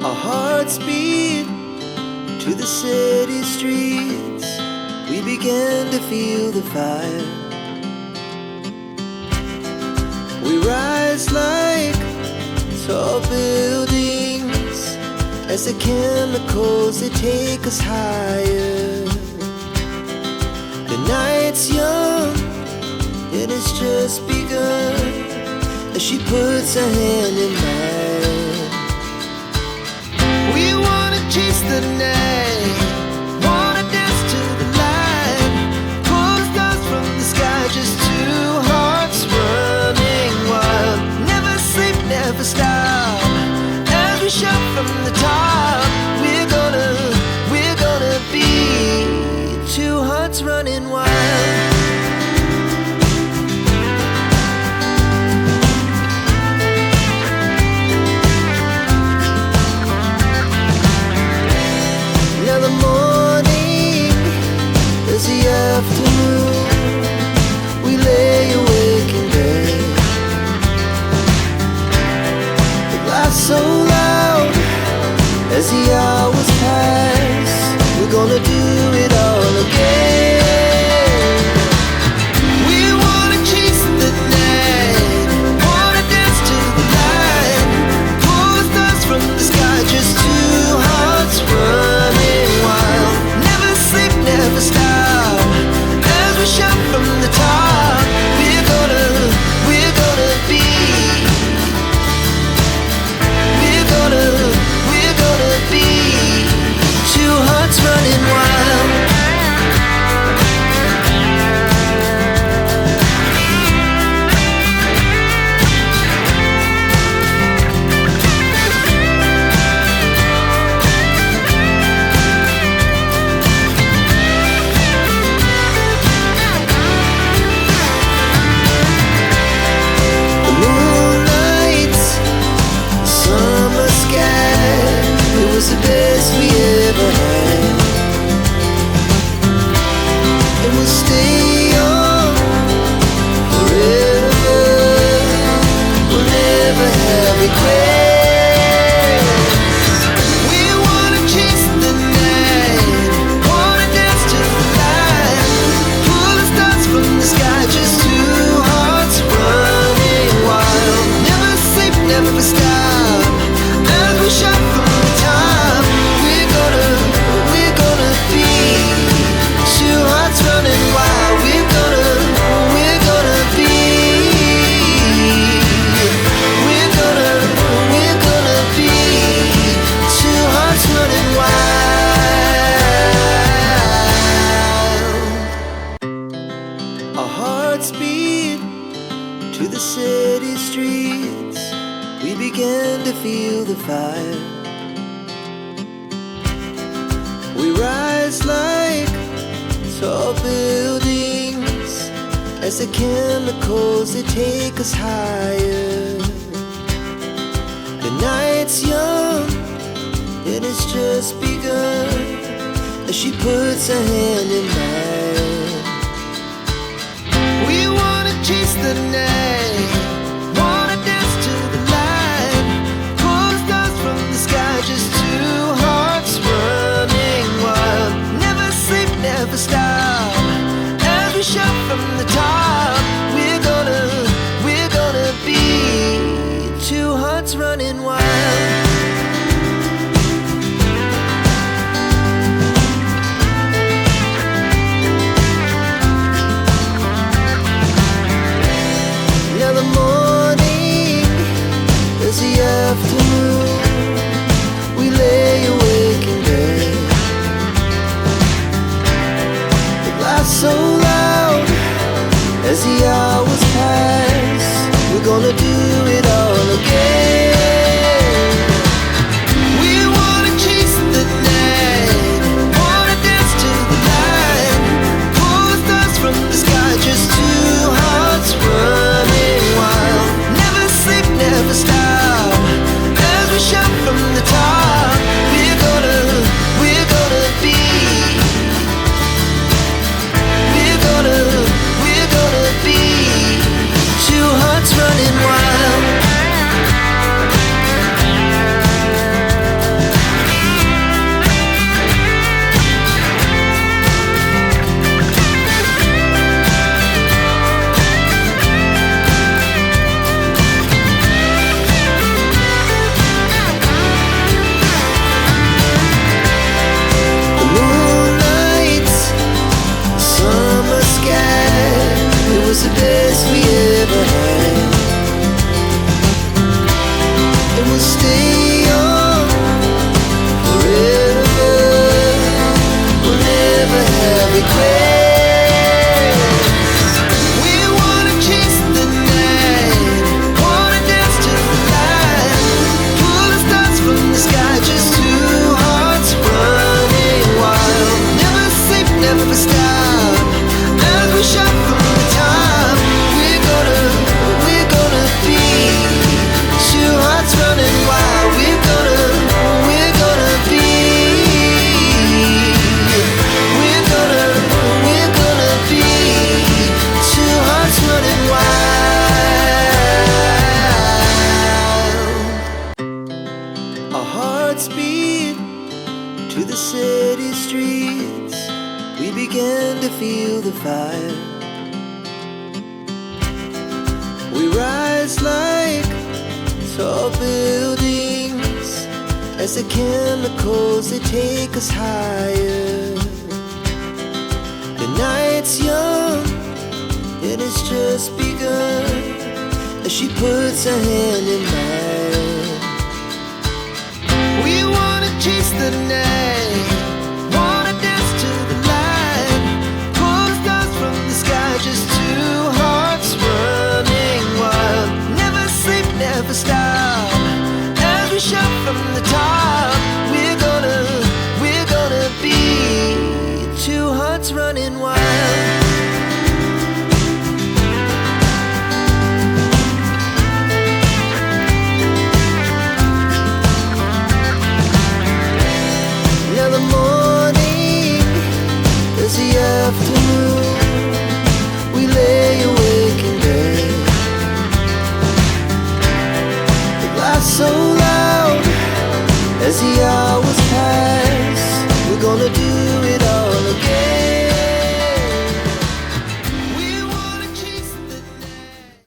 Our hearts beat to the city streets. We began to feel the fire. We rise like tall buildings as the chemicals, they take us higher. The night's young and it's just begun as she puts her hand in mine. We wanna chase the night, wanna dance to the light, pull stars from the sky, just two hearts running wild. Never sleep, never stop, as we shout from the top. We're gonna be two hearts running wild. Now the morning is the afternoon. We lay awake in bed. The laughs so loud as the hours pass. We're gonna do it all again. We wanna chase the night, wanna dance to the light, pull the stars from the sky, just two hearts running wild. Never sleep, never stop, as we shout from the top. We're gonna be, we're gonna be two hearts running wild. The moonlight, summer sky, it was the best we ever had. And we'll stay on forever. We'll never have regrets. We wanna chase the night, wanna dance to the light, pull the stars from the sky, just two hearts running wild. Never sleep, never stop, as we shout from the top. We're gonna be two hearts running wild. We're gonna be, we're gonna be two hearts running wild. Our hearts beat to the city streets. We began to feel the fire. We rise like tall buildings as the chemicals, they take us higher. The night's young and it's just begun as she puts her hand in mine. We wanna chase the night, wanna dance to the light, pull stars from the sky, just two hearts running wild. Never sleep, never stop, as we shout from the top. We're gonna be two hearts running wild. Now the morning is the afternoon. We lay awake in bed. The laughs so loud as the hours pass. We're gonna do it all again. We wanna chase the night, wanna dance to the light, pull the stars from the sky, just two hearts running wild. Never sleep, never stop, as we shout from the top. We're gonna be, we're gonna be Our hearts beat to the city streets. We began to feel the fire. We rise like tall buildings as the chemicals, they take us higher. The night's young and it's just begun as she puts her hand in mine.